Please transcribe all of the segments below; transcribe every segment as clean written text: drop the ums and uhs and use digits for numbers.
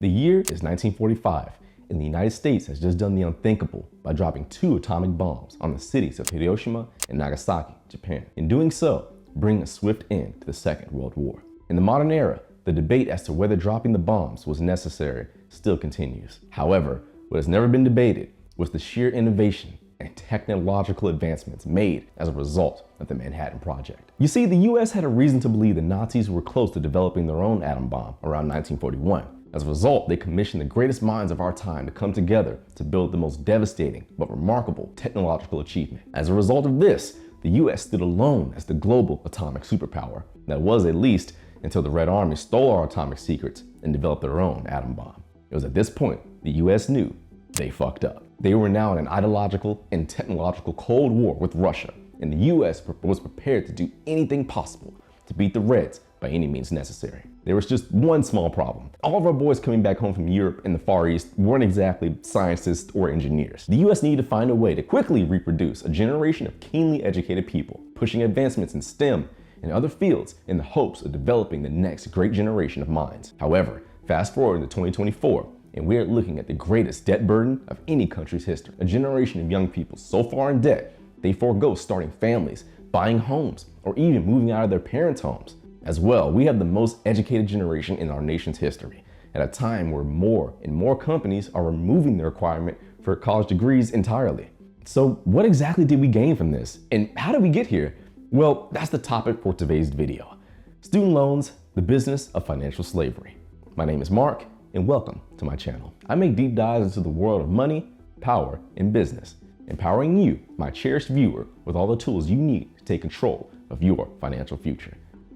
The year is 1945, and the United States has just done the unthinkable by dropping 2 atomic bombs on the cities of Hiroshima and Nagasaki, Japan. In doing so, bringing a swift end to the Second World War. In the modern era, the debate as to whether dropping the bombs was necessary still continues. However, what has never been debated was the sheer innovation and technological advancements made as a result of the Manhattan Project. You see, the US had a reason to believe the Nazis were close to developing their own atom bomb around 1941. As a result, they commissioned the greatest minds of our time to come together to build the most devastating but remarkable technological achievement. As a result of this, the US stood alone as the global atomic superpower. That was, at least, until the Red Army stole our atomic secrets and developed their own atom bomb. It was at this point the US knew they fucked up. They were now in an ideological and technological Cold War with Russia, and the US was prepared to do anything possible to beat the Reds by any means necessary. There was just one small problem. All of our boys coming back home from Europe and the Far East weren't exactly scientists or engineers. The US needed to find a way to quickly reproduce a generation of keenly educated people, pushing advancements in STEM and other fields in the hopes of developing the next great generation of minds. However, fast forward to 2024, and we are looking at the greatest debt burden of any country's history. A generation of young people so far in debt, they forego starting families, buying homes, or even moving out of their parents' homes. As well, we have the most educated generation in our nation's history, at a time where more and more companies are removing the requirement for college degrees entirely. So what exactly did we gain from this? And how did we get here? Well, that's the topic for today's video. Student loans, the business of financial slavery. My name is Mark, and welcome to my channel. I make deep dives into the world of money, power, and business, empowering you, my cherished viewer, with all the tools you need to take control of your financial future.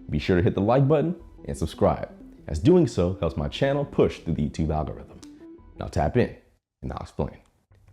Be sure to hit the like button and subscribe, as doing so helps my channel push through the YouTube algorithm. Now tap in, and I'll explain.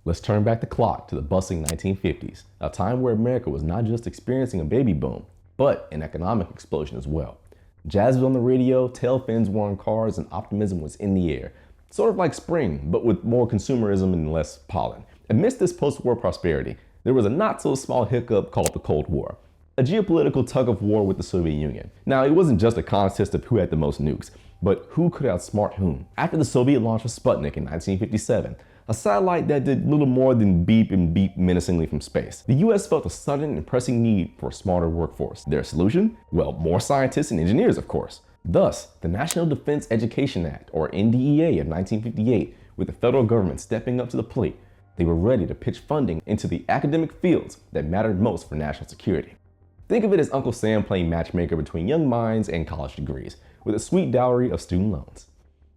Let's turn back the clock to the bustling 1950s, a time where America was not just experiencing a baby boom, but an economic explosion as well. Jazz was on the radio, tail fins were on cars, and optimism was in the air. Sort of like spring, but with more consumerism and less pollen. Amidst this post-war prosperity, there was a not-so-small hiccup called the Cold War, a geopolitical tug-of-war with the Soviet Union. Now, it wasn't just a contest of who had the most nukes, but who could outsmart whom. After the Soviet launch of Sputnik in 1957, a satellite that did little more than beep and beep menacingly from space, the US felt a sudden and pressing need for a smarter workforce. Their solution? Well, more scientists and engineers, of course. Thus, the National Defense Education Act, or NDEA, of 1958, with the federal government stepping up to the plate, they were ready to pitch funding into the academic fields that mattered most for national security. Think of it as Uncle Sam playing matchmaker between young minds and college degrees, with a sweet dowry of student loans.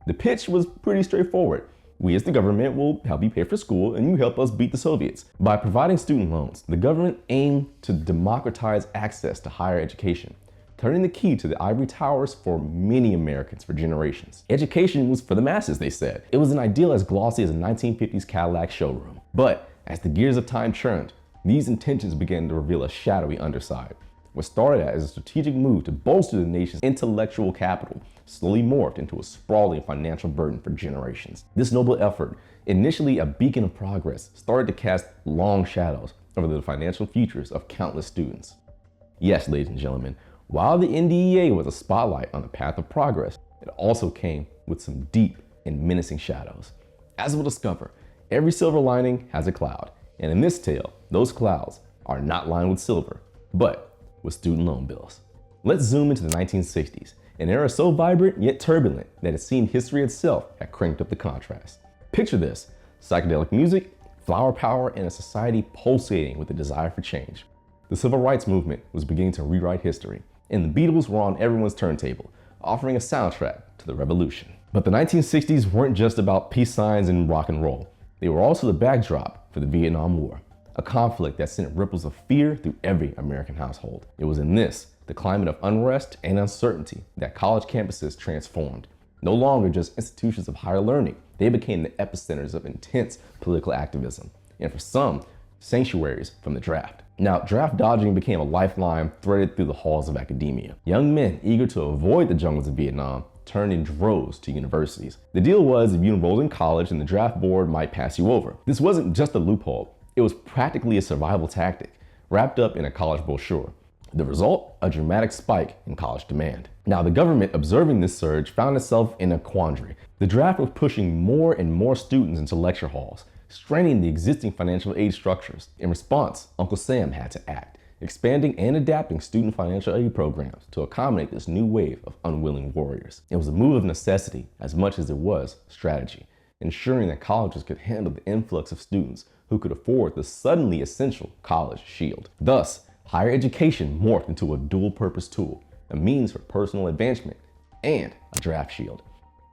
The pitch was pretty straightforward. We as the government will help you pay for school, and you help us beat the Soviets. By providing student loans, the government aimed to democratize access to higher education, turning the key to the ivory towers for many Americans for generations. Education was for the masses, they said. It was an ideal as glossy as a 1950s Cadillac showroom. But as the gears of time churned, these intentions began to reveal a shadowy underside. What started as a strategic move to bolster the nation's intellectual capital slowly morphed into a sprawling financial burden for generations. This noble effort, initially a beacon of progress, started to cast long shadows over the financial futures of countless students. Yes, ladies and gentlemen, while the NDEA was a spotlight on the path of progress, it also came with some deep and menacing shadows. As we'll discover, every silver lining has a cloud, and in this tale, those clouds are not lined with silver, but with student loan bills. Let's zoom into the 1960s, an era so vibrant yet turbulent that it seemed history itself had cranked up the contrast. Picture this: psychedelic music, flower power, and a society pulsating with the desire for change. The civil rights movement was beginning to rewrite history, and the Beatles were on everyone's turntable, offering a soundtrack to the revolution. But the 1960s weren't just about peace signs and rock and roll. They were also the backdrop for the Vietnam War, a conflict that sent ripples of fear through every American household. It was in this, the climate of unrest and uncertainty, that college campuses transformed. No longer just institutions of higher learning, they became the epicenters of intense political activism, and for some, sanctuaries from the draft. Now, draft dodging became a lifeline threaded through the halls of academia. Young men eager to avoid the jungles of Vietnam turned in droves to universities. The deal was, if you enrolled in college, then the draft board might pass you over. This wasn't just a loophole, it was practically a survival tactic, wrapped up in a college brochure. The result? A dramatic spike in college demand. Now, the government, observing this surge, found itself in a quandary. The draft was pushing more and more students into lecture halls, straining the existing financial aid structures. In response, Uncle Sam had to act, expanding and adapting student financial aid programs to accommodate this new wave of unwilling warriors. It was a move of necessity as much as it was strategy, ensuring that colleges could handle the influx of students who could afford the suddenly essential college shield. Thus, higher education morphed into a dual-purpose tool, a means for personal advancement and a draft shield.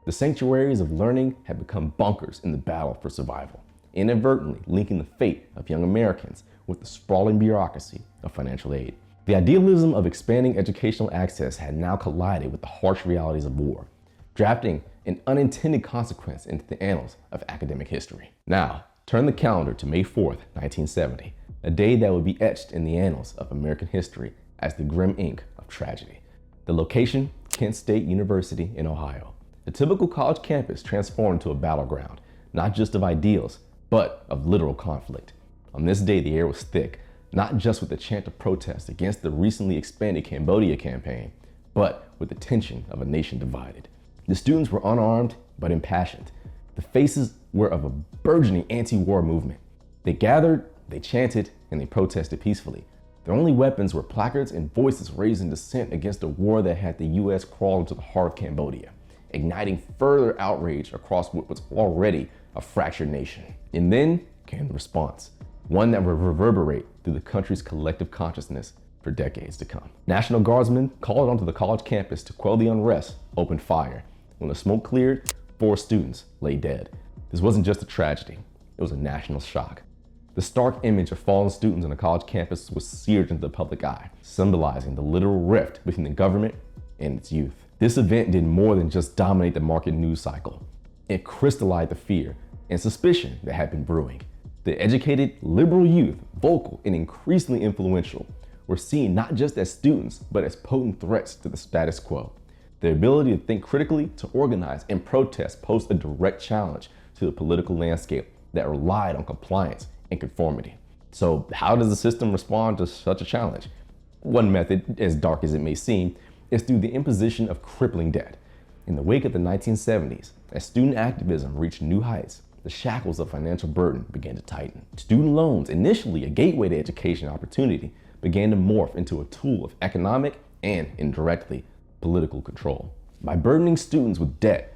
The sanctuaries of learning had become bunkers in the battle for survival, inadvertently linking the fate of young Americans with the sprawling bureaucracy of financial aid. The idealism of expanding educational access had now collided with the harsh realities of war, drafting an unintended consequence into the annals of academic history. Now, turn the calendar to May 4th, 1970, a day that would be etched in the annals of American history as the grim ink of tragedy. The location, Kent State University in Ohio. The typical college campus transformed into a battleground, not just of ideals, but of literal conflict. On this day, the air was thick, not just with the chant of protest against the recently expanded Cambodia campaign, but with the tension of a nation divided. The students were unarmed, but impassioned. The faces were of a burgeoning anti-war movement. They gathered, they chanted, and they protested peacefully. Their only weapons were placards and voices raised in dissent against a war that had the US crawl into the heart of Cambodia, igniting further outrage across what was already a fractured nation. And then came the response, one that would reverberate through the country's collective consciousness for decades to come. National Guardsmen called onto the college campus to quell the unrest, opened fire. When the smoke cleared, 4 students lay dead. This wasn't just a tragedy, it was a national shock. The stark image of fallen students on a college campus was seared into the public eye, symbolizing the literal rift between the government and its youth. This event did more than just dominate the market news cycle. It crystallized the fear and suspicion that had been brewing. The educated, liberal youth, vocal and increasingly influential, were seen not just as students, but as potent threats to the status quo. Their ability to think critically, to organize and protest posed a direct challenge to the political landscape that relied on compliance and conformity. So how does the system respond to such a challenge? One method, as dark as it may seem, is through the imposition of crippling debt. In the wake of the 1970s, as student activism reached new heights, the shackles of financial burden began to tighten. Student loans, initially a gateway to education opportunity, began to morph into a tool of economic and, indirectly, political control. By burdening students with debt,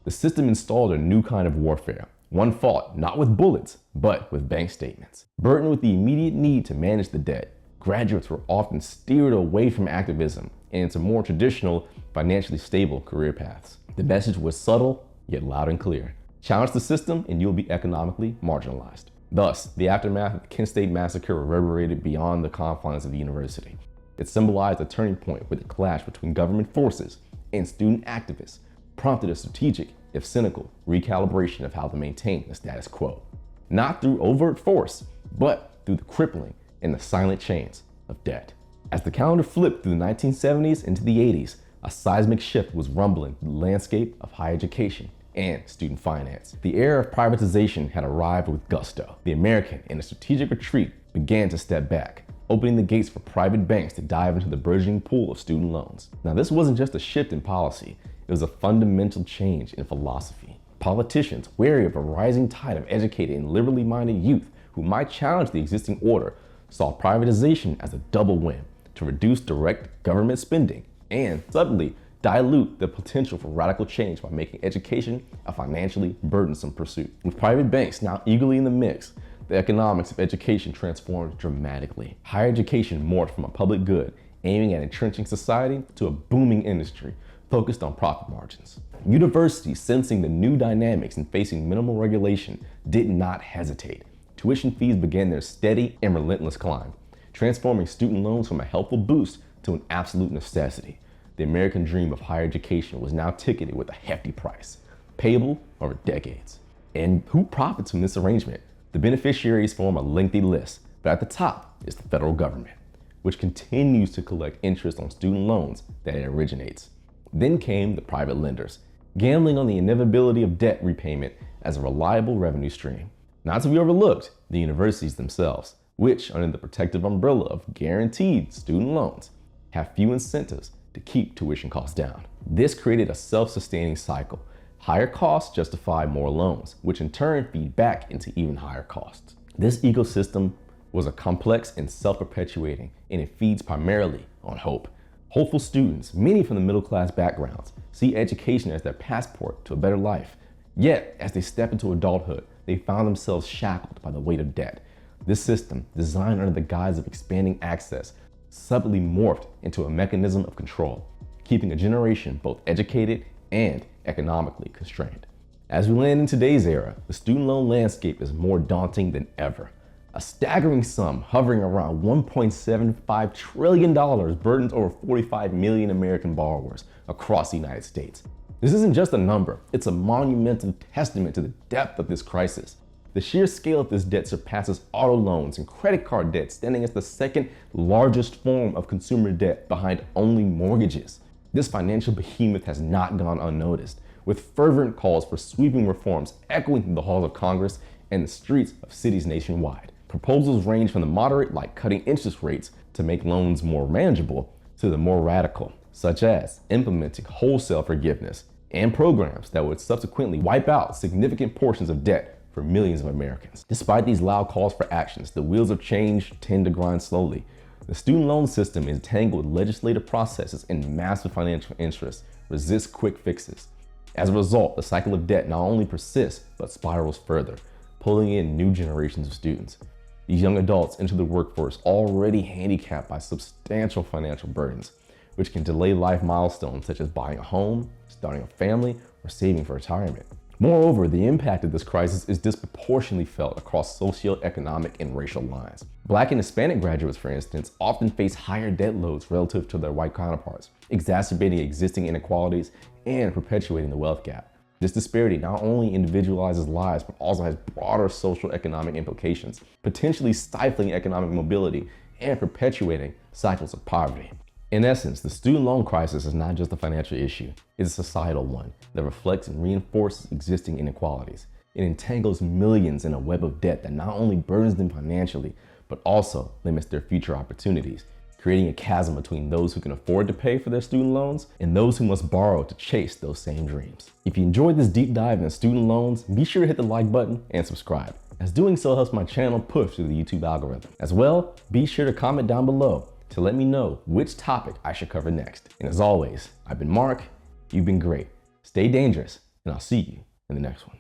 the system installed a new kind of warfare, one fought not with bullets, but with bank statements. Burdened with the immediate need to manage the debt, graduates were often steered away from activism and into more traditional, financially stable career paths. The message was subtle, yet loud and clear. Challenge the system and you'll be economically marginalized. Thus, the aftermath of the Kent State massacre reverberated beyond the confines of the university. It symbolized a turning point where the clash between government forces and student activists prompted a strategic, if cynical, recalibration of how to maintain the status quo. Not through overt force, but through the crippling and the silent chains of debt. As the calendar flipped through the 1970s into the 80s, a seismic shift was rumbling through the landscape of higher education and student finance. The era of privatization had arrived with gusto. The American, in a strategic retreat, began to step back, opening the gates for private banks to dive into the burgeoning pool of student loans. Now, this wasn't just a shift in policy, it was a fundamental change in philosophy. Politicians, wary of a rising tide of educated and liberally minded youth who might challenge the existing order, saw privatization as a double win to reduce direct government spending and subtly dilute the potential for radical change by making education a financially burdensome pursuit. With private banks now eagerly in the mix, the economics of education transformed dramatically. Higher education morphed from a public good aiming at entrenching society to a booming industry focused on profit margins. Universities, sensing the new dynamics and facing minimal regulation, did not hesitate. Tuition fees began their steady and relentless climb, transforming student loans from a helpful boost to an absolute necessity. The American dream of higher education was now ticketed with a hefty price, payable over decades. And who profits from this arrangement? The beneficiaries form a lengthy list, but at the top is the federal government, which continues to collect interest on student loans that it originates. Then came the private lenders, gambling on the inevitability of debt repayment as a reliable revenue stream. Not to be overlooked, the universities themselves, which, under the protective umbrella of guaranteed student loans, have few incentives to keep tuition costs down. This created a self-sustaining cycle. Higher costs justify more loans, which in turn feed back into even higher costs. This ecosystem was a complex and self-perpetuating, and it feeds primarily on hope. Hopeful students, many from the middle-class backgrounds, see education as their passport to a better life. Yet, as they step into adulthood, they found themselves shackled by the weight of debt. This system, designed under the guise of expanding access, subtly morphed into a mechanism of control, keeping a generation both educated and economically constrained. As we land in today's era, the student loan landscape is more daunting than ever. A staggering sum hovering around $1.75 trillion burdens over 45 million American borrowers across the United States. This isn't just a number, it's a monumental testament to the depth of this crisis. The sheer scale of this debt surpasses auto loans and credit card debt, standing as the second largest form of consumer debt behind only mortgages. This financial behemoth has not gone unnoticed, with fervent calls for sweeping reforms echoing through the halls of Congress and the streets of cities nationwide. Proposals range from the moderate, like cutting interest rates to make loans more manageable, to the more radical, such as implementing wholesale forgiveness and programs that would subsequently wipe out significant portions of debt for millions of Americans. Despite these loud calls for actions, the wheels of change tend to grind slowly. The student loan system is tangled with legislative processes and massive financial interests, resists quick fixes. As a result, the cycle of debt not only persists, but spirals further, pulling in new generations of students. These young adults enter the workforce already handicapped by substantial financial burdens, which can delay life milestones such as buying a home, starting a family, or saving for retirement. Moreover, the impact of this crisis is disproportionately felt across socioeconomic and racial lines. Black and Hispanic graduates, for instance, often face higher debt loads relative to their white counterparts, exacerbating existing inequalities and perpetuating the wealth gap. This disparity not only individualizes lives, but also has broader social economic implications, potentially stifling economic mobility and perpetuating cycles of poverty. In essence, the student loan crisis is not just a financial issue, it's a societal one that reflects and reinforces existing inequalities. It entangles millions in a web of debt that not only burdens them financially, but also limits their future opportunities, creating a chasm between those who can afford to pay for their student loans and those who must borrow to chase those same dreams. If you enjoyed this deep dive into student loans, be sure to hit the like button and subscribe, as doing so helps my channel push through the YouTube algorithm. As well, be sure to comment down below to let me know which topic I should cover next. And as always, I've been Mark, you've been great. Stay dangerous, and I'll see you in the next one.